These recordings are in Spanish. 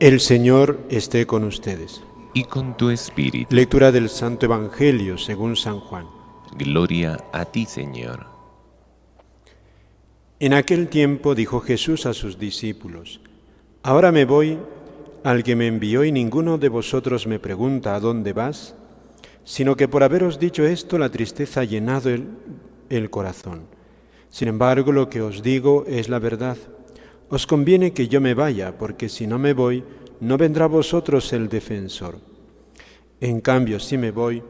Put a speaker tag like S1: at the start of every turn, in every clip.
S1: El Señor esté con ustedes.
S2: Y con tu espíritu.
S1: Lectura del Santo Evangelio según San Juan.
S2: Gloria a ti, Señor.
S1: En aquel tiempo dijo Jesús a sus discípulos: Ahora me voy al que me envió y ninguno de vosotros me pregunta ¿a dónde vas? Sino que por haberos dicho esto la tristeza ha llenado el corazón. Sin embargo, lo que os digo es la verdad. Os conviene que yo me vaya, porque si no me voy, no vendrá a vosotros el defensor. En cambio, si me voy,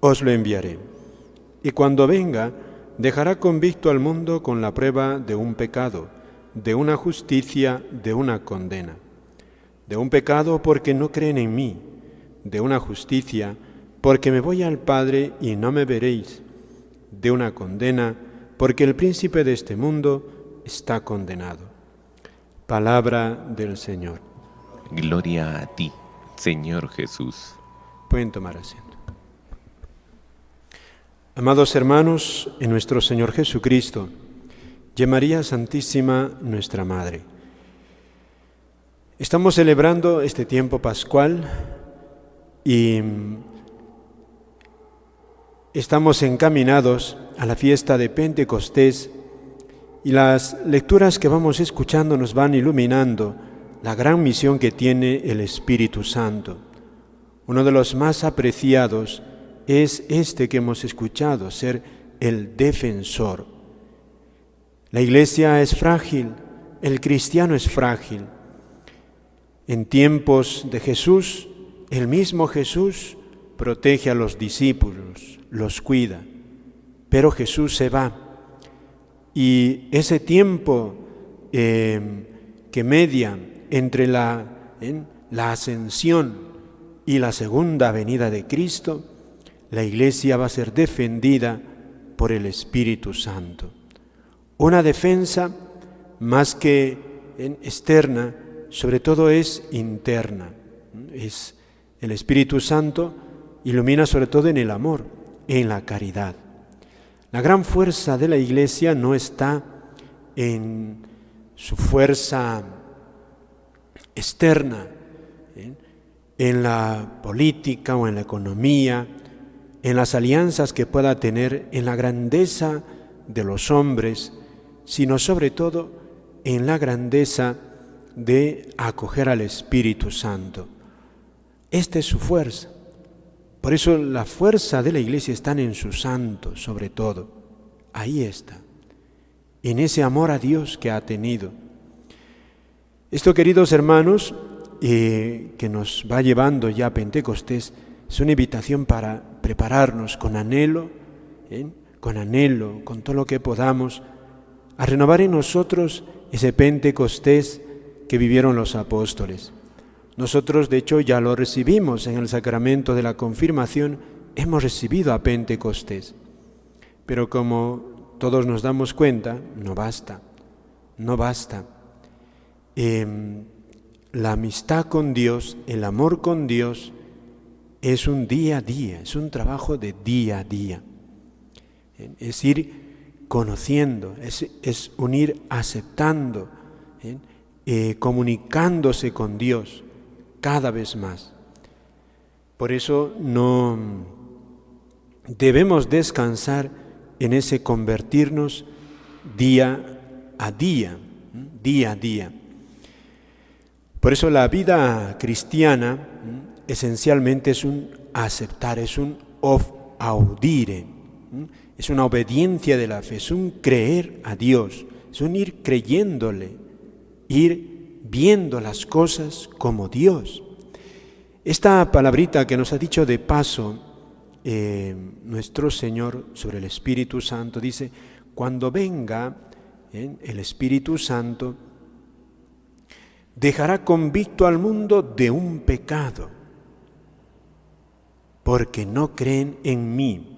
S1: os lo enviaré. Y cuando venga, dejará convicto al mundo con la prueba de un pecado, de una justicia, de una condena. De un pecado porque no creen en mí, de una justicia porque me voy al Padre y no me veréis, de una condena porque el príncipe de este mundo está condenado. Palabra del Señor.
S2: Gloria a ti, Señor Jesús.
S1: Pueden tomar asiento. Amados hermanos, en nuestro Señor Jesucristo, y en María Santísima, nuestra Madre, estamos celebrando este tiempo pascual y estamos encaminados a la fiesta de Pentecostés, y las lecturas que vamos escuchando nos van iluminando la gran misión que tiene el Espíritu Santo. Uno de los más apreciados es este que hemos escuchado, ser el defensor. La Iglesia es frágil, el cristiano es frágil. En tiempos de Jesús, el mismo Jesús protege a los discípulos, los cuida, pero Jesús se va. Y ese tiempo que media entre la ascensión y la segunda venida de Cristo, la Iglesia va a ser defendida por el Espíritu Santo. Una defensa más que externa, sobre todo es interna. Es el Espíritu Santo ilumina sobre todo en el amor, en la caridad. La gran fuerza de la Iglesia no está en su fuerza externa, en la política o en la economía, en las alianzas que pueda tener, en la grandeza de los hombres, sino sobre todo en la grandeza de acoger al Espíritu Santo. Esta es su fuerza. Por eso la fuerza de la Iglesia está en sus santos, sobre todo. Ahí está, en ese amor a Dios que ha tenido. Esto, queridos hermanos, que nos va llevando ya a Pentecostés, es una invitación para prepararnos con anhelo, con todo lo que podamos, a renovar en nosotros ese Pentecostés que vivieron los apóstoles. Nosotros, de hecho, ya lo recibimos en el sacramento de la confirmación, hemos recibido a Pentecostés. Pero como todos nos damos cuenta, no basta. La amistad con Dios, el amor con Dios, es un día a día, es un trabajo de día a día. Es ir conociendo, es un ir aceptando, comunicándose con Dios cada vez más. Por eso no debemos descansar en ese convertirnos día a día. Por eso la vida cristiana esencialmente es un aceptar, es un audire, es una obediencia de la fe, es un creer a Dios, es un ir creyéndole, ir viendo las cosas como Dios. Esta palabrita que nos ha dicho de paso nuestro Señor sobre el Espíritu Santo, dice: cuando venga el Espíritu Santo, dejará convicto al mundo de un pecado, porque no creen en mí.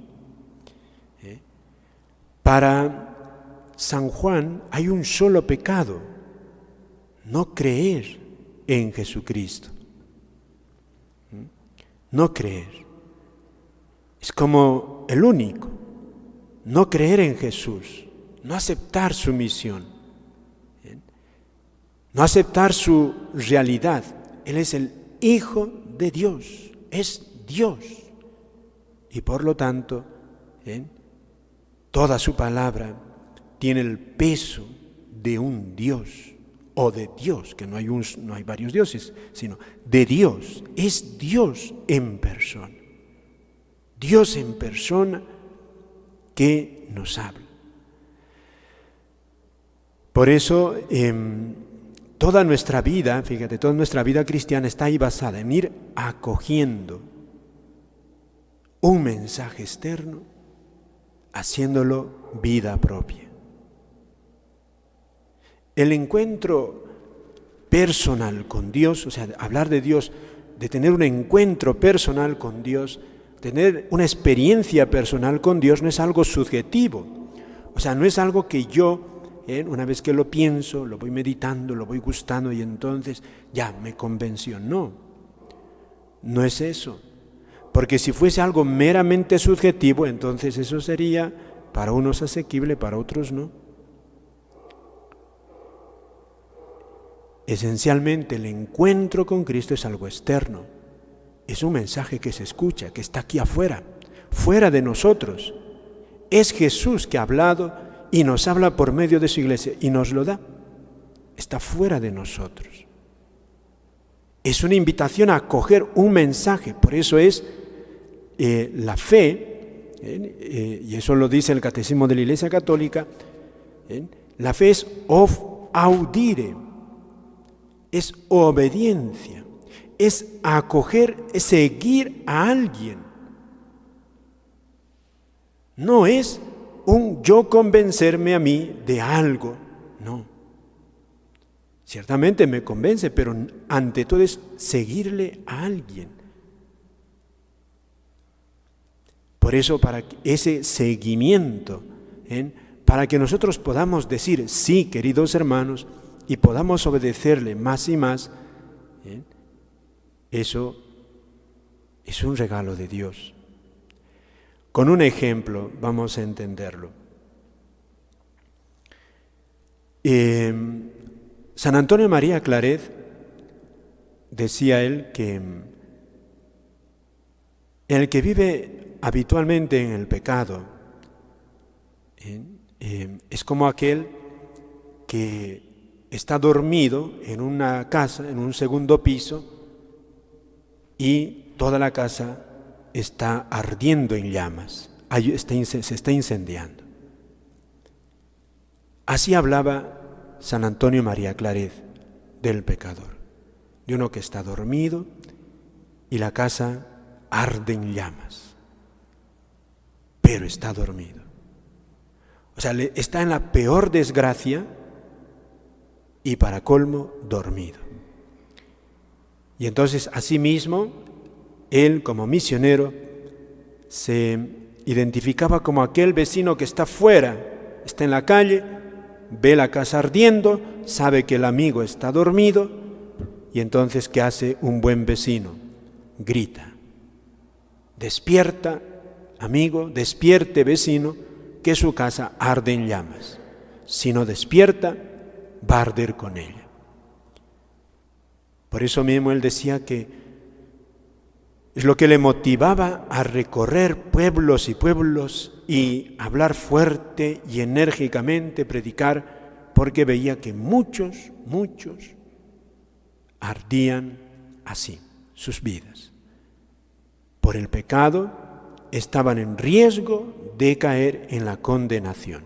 S1: Para San Juan hay un solo pecado: no creer en Jesucristo. No creer. Es como el único. No creer en Jesús, no aceptar su misión. no aceptar su realidad. Él es el Hijo de Dios, es Dios. Y por lo tanto, toda su palabra tiene el peso de un Dios, o de Dios, que no hay varios dioses, sino de Dios. Es Dios en persona. Dios en persona que nos habla. Por eso, toda nuestra vida, fíjate, toda nuestra vida cristiana está ahí basada en ir acogiendo un mensaje externo, haciéndolo vida propia. El encuentro personal con Dios, o sea, hablar de Dios, de tener un encuentro personal con Dios, tener una experiencia personal con Dios, no es algo subjetivo. O sea, no es algo que yo, una vez que lo pienso, lo voy meditando, lo voy gustando y entonces ya me convenció. No, no es eso. Porque si fuese algo meramente subjetivo, entonces eso sería para unos asequible, para otros no. Esencialmente el encuentro con Cristo es algo externo. Es un mensaje que se escucha, que está aquí afuera, fuera de nosotros. Es Jesús que ha hablado y nos habla por medio de su iglesia y nos lo da. Está fuera de nosotros. Es una invitación a acoger un mensaje. Por eso es la fe, y eso lo dice el Catecismo de la Iglesia Católica, la fe es audire, es obediencia, es acoger, es seguir a alguien. No es un yo convencerme a mí de algo, no. Ciertamente me convence, pero ante todo es seguirle a alguien. Por eso, para ese seguimiento, para que nosotros podamos decir sí, queridos hermanos, y podamos obedecerle más y más, eso es un regalo de Dios. Con un ejemplo vamos a entenderlo. San Antonio María Claret decía él que el que vive habitualmente en el pecado es como aquel que está dormido en una casa, en un segundo piso, y toda la casa está ardiendo en llamas, se está incendiando. Así hablaba San Antonio María Claret del pecador, de uno que está dormido y la casa arde en llamas, pero está dormido. O sea, está en la peor desgracia y para colmo dormido. Y entonces, asimismo, él como misionero se identificaba como aquel vecino que está fuera, está en la calle, ve la casa ardiendo, sabe que el amigo está dormido, y entonces, ¿qué hace un buen vecino? Grita: despierta, amigo, despierte, vecino, que su casa arde en llamas. Si no despierta, va a arder con ella. Por eso mismo él decía que es lo que le motivaba a recorrer pueblos y pueblos y hablar fuerte y enérgicamente, predicar, porque veía que muchos ardían así sus vidas. Por el pecado estaban en riesgo de caer en la condenación.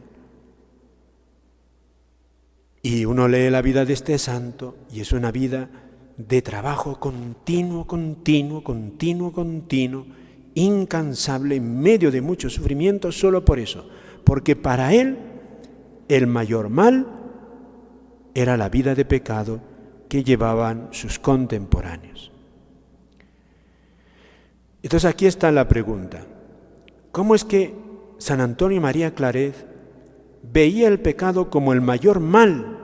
S1: Y uno lee la vida de este santo y es una vida de trabajo continuo, incansable, en medio de mucho sufrimiento, solo por eso, porque para él el mayor mal era la vida de pecado que llevaban sus contemporáneos. Entonces aquí está la pregunta: ¿cómo es que San Antonio María Claret veía el pecado como el mayor mal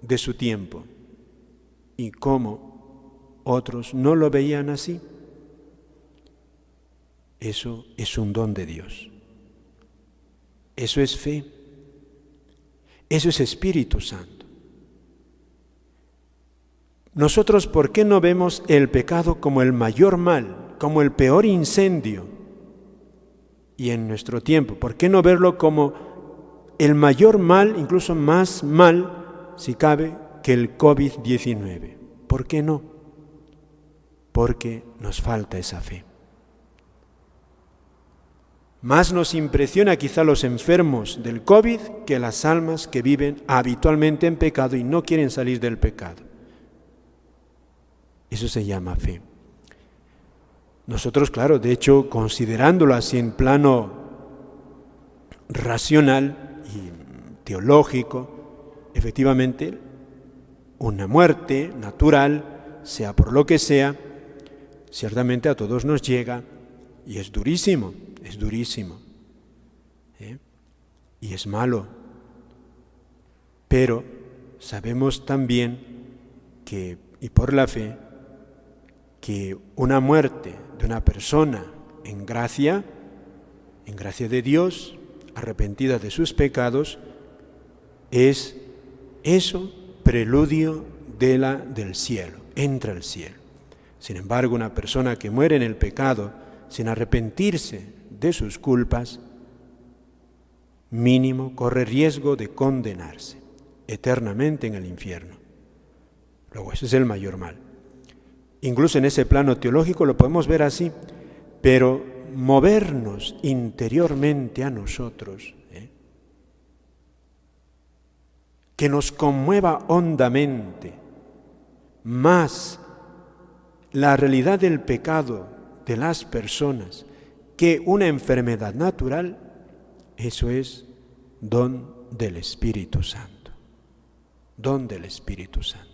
S1: de su tiempo? ¿Y cómo otros no lo veían así? Eso es un don de Dios. Eso es fe. Eso es Espíritu Santo. nosotros, ¿por qué no vemos el pecado como el mayor mal, como el peor incendio? Y en nuestro tiempo, ¿por qué no verlo como el mayor mal, incluso más mal, si cabe, que el COVID-19? ¿Por qué no? Porque nos falta esa fe. Más nos impresiona quizá los enfermos del COVID que las almas que viven habitualmente en pecado y no quieren salir del pecado. Eso se llama fe. Nosotros, claro, de hecho, considerándolo así en plano racional y teológico, efectivamente, una muerte natural, sea por lo que sea, ciertamente a todos nos llega y es durísimo, y es malo. Pero sabemos también que, y por la fe, que una muerte de una persona en gracia de Dios, arrepentida de sus pecados, es eso, preludio del cielo, entra al cielo. Sin embargo, una persona que muere en el pecado sin arrepentirse de sus culpas, mínimo corre riesgo de condenarse eternamente en el infierno. Luego, ese es el mayor mal. Incluso en ese plano teológico lo podemos ver así, pero movernos interiormente a nosotros, que nos conmueva hondamente más la realidad del pecado de las personas que una enfermedad natural, eso es don del Espíritu Santo. Don del Espíritu Santo.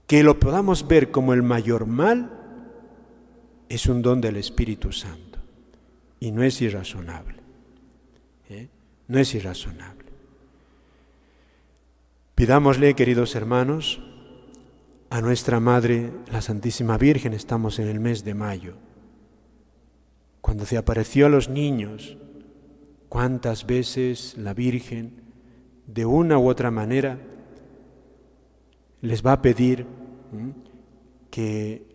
S1: Que lo podamos ver como el mayor mal es un don del Espíritu Santo y no es irrazonable. No es irrazonable. Pidámosle, queridos hermanos, a nuestra Madre, la Santísima Virgen, estamos en el mes de mayo, cuando se apareció a los niños, cuántas veces la Virgen, de una u otra manera, les va a pedir que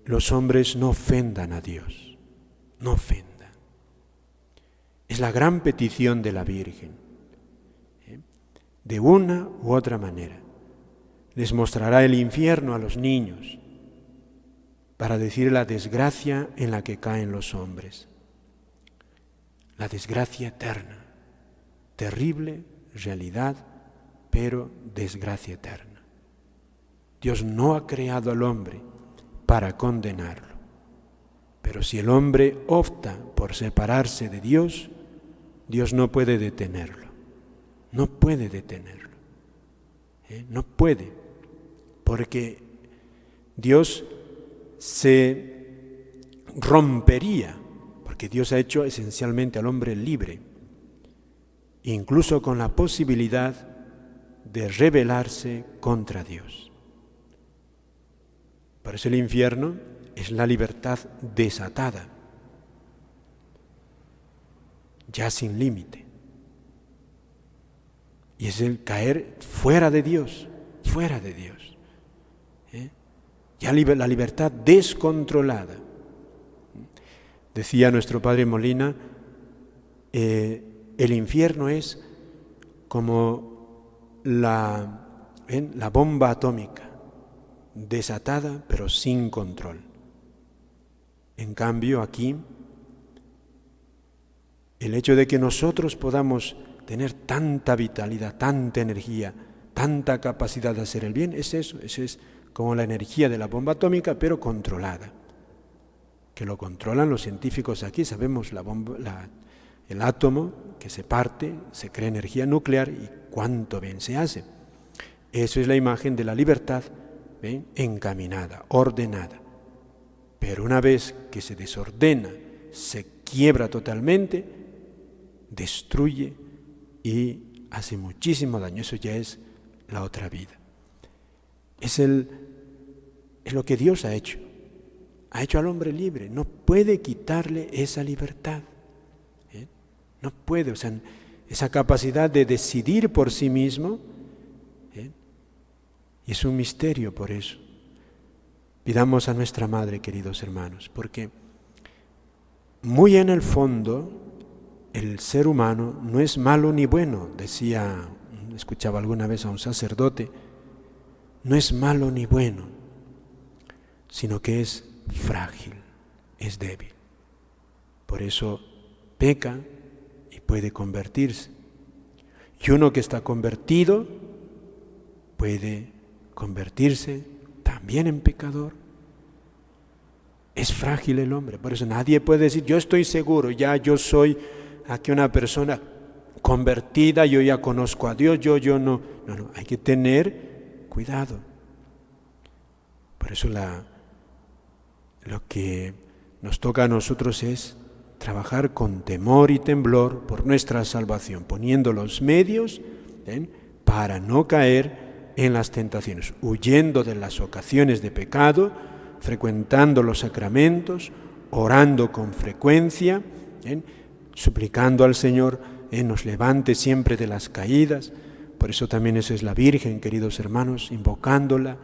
S1: los hombres no ofendan a Dios, no ofendan. Es la gran petición de la Virgen. De una u otra manera. Les mostrará el infierno a los niños para decir la desgracia en la que caen los hombres. La desgracia eterna, terrible realidad, pero desgracia eterna. Dios no ha creado al hombre para condenarlo, pero si el hombre opta por separarse de Dios, Dios no puede detenerlo. No puede detenerlo, no puede, porque Dios se rompería, porque Dios ha hecho esencialmente al hombre libre, incluso con la posibilidad de rebelarse contra Dios. Por eso el infierno es la libertad desatada, ya sin límite. Y es el caer fuera de Dios, fuera de Dios. Ya la libertad descontrolada. Decía nuestro padre Molina, el infierno es como la bomba atómica, desatada pero sin control. En cambio, aquí, el hecho de que nosotros podamos tener tanta vitalidad, tanta energía, tanta capacidad de hacer el bien, es eso es como la energía de la bomba atómica, pero controlada. Que lo controlan los científicos aquí, sabemos el átomo que se parte, se crea energía nuclear y cuánto bien se hace. Eso es la imagen de la libertad, encaminada, ordenada. Pero una vez que se desordena, se quiebra totalmente, destruye y hace muchísimo daño. Eso ya es la otra vida. Es lo que Dios ha hecho. Ha hecho al hombre libre. No puede quitarle esa libertad. No puede. O sea, esa capacidad de decidir por sí mismo. Y es un misterio por eso. Pidamos a nuestra Madre, queridos hermanos, porque muy en el fondo el ser humano no es malo ni bueno, escuchaba alguna vez a un sacerdote, no es malo ni bueno, sino que es frágil, es débil. Por eso peca y puede convertirse. Y uno que está convertido puede convertirse también en pecador. Es frágil el hombre, por eso nadie puede decir, yo estoy seguro, ya yo soy aquí una persona convertida, yo ya conozco a Dios, yo no. No, hay que tener cuidado. Por eso lo que nos toca a nosotros es trabajar con temor y temblor por nuestra salvación, poniendo los medios para no caer en las tentaciones, huyendo de las ocasiones de pecado, frecuentando los sacramentos, orando con frecuencia, suplicando al Señor nos levante siempre de las caídas. Por eso también eso es la Virgen, queridos hermanos, invocándola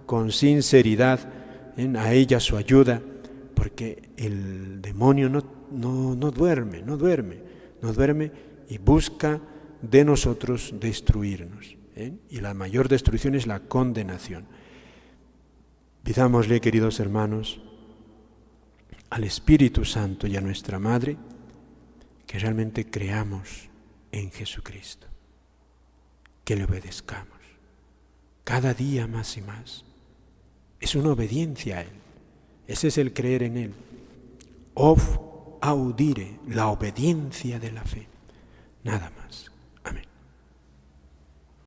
S1: con sinceridad, a ella su ayuda, porque el demonio no duerme y busca de nosotros destruirnos. Y la mayor destrucción es la condenación. Pidámosle, queridos hermanos, al Espíritu Santo y a nuestra Madre, que realmente creamos en Jesucristo, que le obedezcamos cada día más y más. Es una obediencia a Él, ese es el creer en Él. Audire, la obediencia de la fe, nada más.